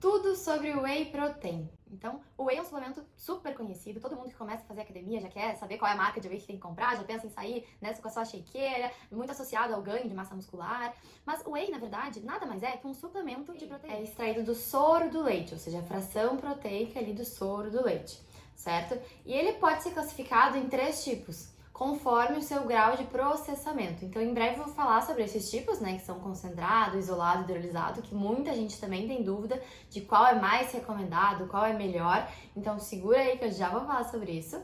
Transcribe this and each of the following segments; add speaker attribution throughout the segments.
Speaker 1: tudo sobre o Whey Protein. Então, o Whey é um suplemento super conhecido, todo mundo que começa a fazer academia já quer saber qual é a marca de Whey que tem que comprar, já pensa em sair nessa com a sua shakeira, muito associado ao ganho de massa muscular. Mas o Whey, na verdade, nada mais é que um suplemento de proteína. É extraído do soro do leite, ou seja, a fração proteica ali do soro do leite, certo? E ele pode ser classificado em 3 tipos, conforme o seu grau de processamento. Então, em breve eu vou falar sobre esses tipos, né, que são concentrado, isolado, hidrolisado, que muita gente também tem dúvida de qual é mais recomendado, qual é melhor. Então, segura aí que eu já vou falar sobre isso.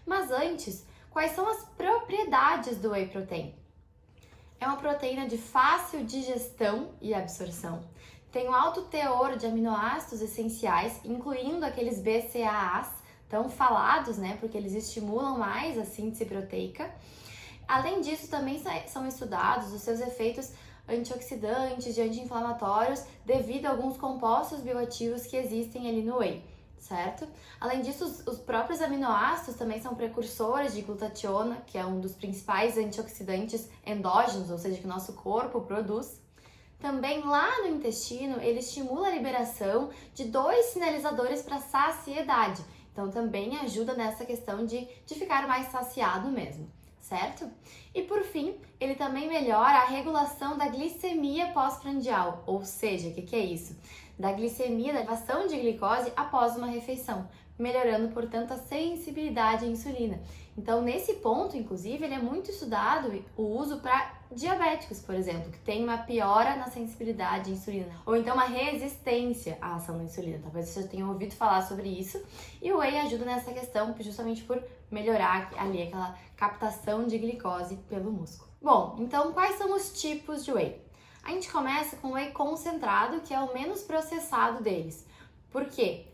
Speaker 1: Mas antes, quais são as propriedades do Whey Protein? É uma proteína de fácil digestão e absorção. Tem um alto teor de aminoácidos essenciais, incluindo aqueles BCAAs, tão falados, né, porque eles estimulam mais a síntese proteica. Além disso, também são estudados os seus efeitos antioxidantes e anti-inflamatórios devido a alguns compostos bioativos que existem ali no whey, certo? Além disso, os próprios aminoácidos também são precursores de glutationa, que é um dos principais antioxidantes endógenos, ou seja, que o nosso corpo produz. Também lá no intestino, ele estimula a liberação de 2 sinalizadores para saciedade. Então, também ajuda nessa questão de ficar mais saciado mesmo, certo? E por fim, ele também melhora a regulação da glicemia pós-prandial, ou seja, o que é isso? Da glicemia, da elevação de glicose após uma refeição, melhorando, portanto, a sensibilidade à insulina. Então, nesse ponto, inclusive, ele é muito estudado o uso para diabéticos, por exemplo, que tem uma piora na sensibilidade à insulina, ou então uma resistência à ação da insulina. Talvez você já tenha ouvido falar sobre isso. E o whey ajuda nessa questão justamente por melhorar ali aquela captação de glicose pelo músculo. Bom, então quais são os tipos de whey? A gente começa com o whey concentrado, que é o menos processado deles. Por quê?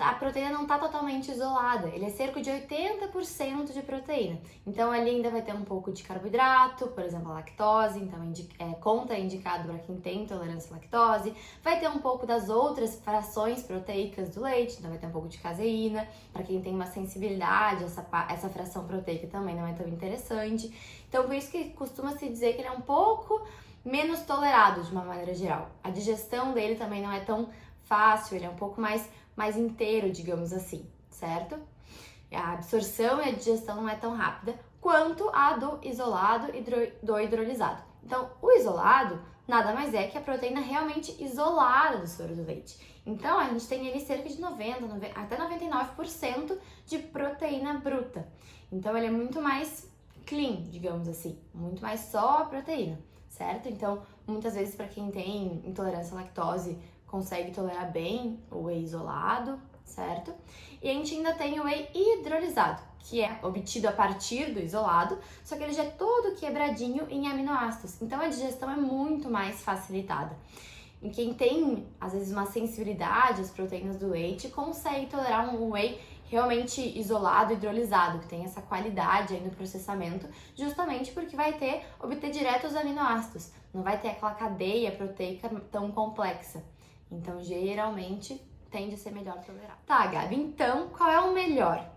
Speaker 1: A proteína não está totalmente isolada, ele é cerca de 80% de proteína. Então ali ainda vai ter um pouco de carboidrato, por exemplo, a lactose, então é contraindicado para quem tem intolerância à lactose. Vai ter um pouco das outras frações proteicas do leite, então vai ter um pouco de caseína. Para quem tem uma sensibilidade, essa fração proteica também não é tão interessante. Então por isso que costuma se dizer que ele é um pouco menos tolerado de uma maneira geral. A digestão dele também não é tão fácil, ele é um pouco mais inteiro, digamos assim, certo? A absorção e a digestão não é tão rápida quanto a do isolado e do hidrolisado. Então, o isolado nada mais é que a proteína realmente isolada do soro do leite. Então, a gente tem ali cerca de 90 até 99% de proteína bruta. Então, ele é muito mais clean, digamos assim, muito mais só a proteína, certo? Então, muitas vezes para quem tem intolerância à lactose, consegue tolerar bem o whey isolado, certo? E a gente ainda tem o whey hidrolisado, que é obtido a partir do isolado, só que ele já é todo quebradinho em aminoácidos, então a digestão é muito mais facilitada. E quem tem, às vezes, uma sensibilidade às proteínas do leite, consegue tolerar um whey realmente isolado, hidrolisado, que tem essa qualidade aí no processamento, justamente porque vai obter direto os aminoácidos, não vai ter aquela cadeia proteica tão complexa. Então, geralmente, tende a ser melhor tolerado. Tá, Gabi, então, qual é o melhor?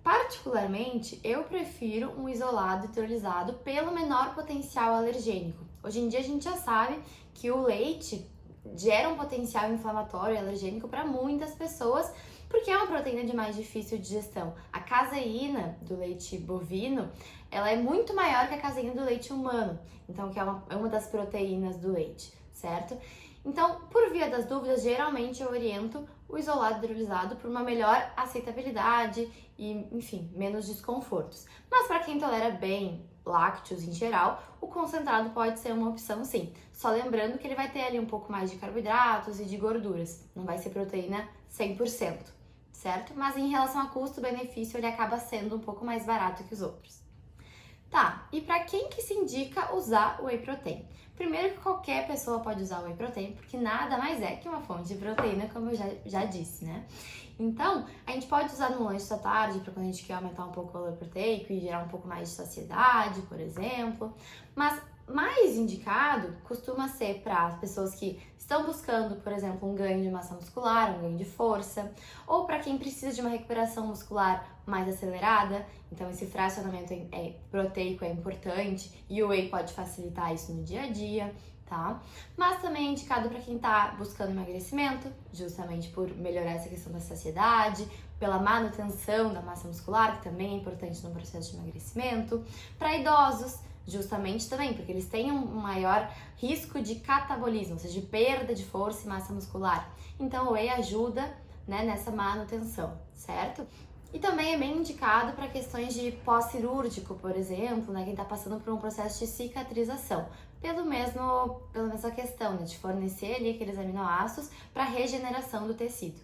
Speaker 1: Particularmente, eu prefiro um isolado hidrolisado pelo menor potencial alergênico. Hoje em dia, a gente já sabe que o leite gera um potencial inflamatório e alergênico para muitas pessoas, porque é uma proteína de mais difícil digestão. A caseína do leite bovino, ela é muito maior que a caseína do leite humano, então que é uma das proteínas do leite, certo? Então, por via das dúvidas, geralmente eu oriento o isolado hidrolisado por uma melhor aceitabilidade e, enfim, menos desconfortos. Mas para quem tolera bem lácteos em geral, o concentrado pode ser uma opção sim. Só lembrando que ele vai ter ali um pouco mais de carboidratos e de gorduras, não vai ser proteína 100%, certo? Mas em relação a custo-benefício, ele acaba sendo um pouco mais barato que os outros. Tá, e para quem que se indica usar o whey protein? Primeiro que qualquer pessoa pode usar o whey protein, porque nada mais é que uma fonte de proteína, como eu já disse, né? Então, a gente pode usar no lanche da tarde, para quando a gente quer aumentar um pouco o valor proteico e gerar um pouco mais de saciedade, por exemplo. Mas mais indicado costuma ser para as pessoas que estão buscando, por exemplo, um ganho de massa muscular, um ganho de força, ou para quem precisa de uma recuperação muscular mais acelerada. Então esse fracionamento proteico é importante e o whey pode facilitar isso no dia a dia. tá? Mas também é indicado para quem tá buscando emagrecimento, justamente por melhorar essa questão da saciedade, pela manutenção da massa muscular, que também é importante no processo de emagrecimento, para idosos, justamente também, porque eles têm um maior risco de catabolismo, ou seja, de perda de força e massa muscular. Então o whey ajuda, né, nessa manutenção, certo? E também é bem indicado para questões de pós-cirúrgico, por exemplo, né, quem está passando por um processo de cicatrização, pela mesma questão, né, de fornecer ali aqueles aminoácidos para regeneração do tecido.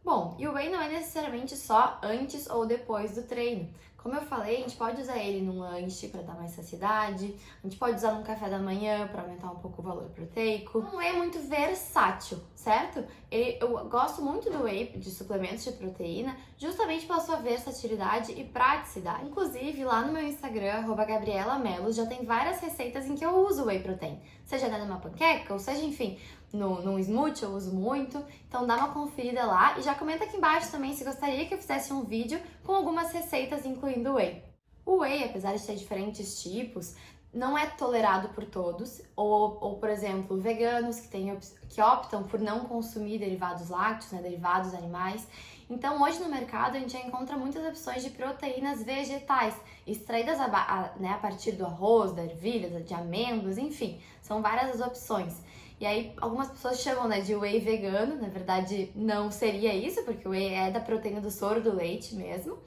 Speaker 1: Bom, e o whey não é necessariamente só antes ou depois do treino. Como eu falei, a gente pode usar ele num lanche para dar mais saciedade, a gente pode usar num café da manhã para aumentar um pouco o valor proteico. O whey é muito versátil, certo? Eu gosto muito do whey, de suplementos de proteína, justamente pela sua versatilidade e praticidade. Inclusive, lá no meu Instagram, @GabrielaMelos, já tem várias receitas em que eu uso whey protein. Seja dando uma panqueca, ou seja, enfim, num smoothie eu uso muito, então dá uma conferida lá e já comenta aqui embaixo também se gostaria que eu fizesse um vídeo com algumas receitas incluindo whey. O whey, apesar de ter diferentes tipos, não é tolerado por todos, ou por exemplo, veganos que optam por não consumir derivados lácteos, né, derivados animais. Então hoje no mercado a gente já encontra muitas opções de proteínas vegetais, extraídas a partir do arroz, da ervilha, de amêndoas, enfim, são várias as opções. E aí, algumas pessoas chamam, né, de whey vegano, na verdade não seria isso, porque o whey é da proteína do soro do leite mesmo,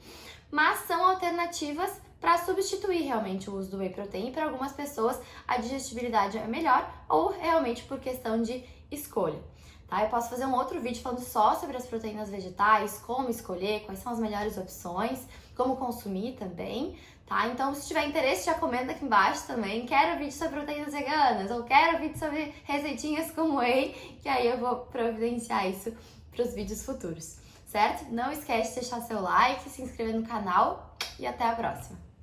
Speaker 1: mas são alternativas para substituir realmente o uso do whey protein. Para algumas pessoas a digestibilidade é melhor ou realmente por questão de escolha. Tá? Eu posso fazer um outro vídeo falando só sobre as proteínas vegetais, como escolher, quais são as melhores opções, como consumir também. Tá? Então, se tiver interesse, já comenta aqui embaixo também. Quero vídeo sobre proteínas veganas ou quero vídeo sobre receitinhas com whey, que aí eu vou providenciar isso para os vídeos futuros, certo? Não esquece de deixar seu like, se inscrever no canal e até a próxima!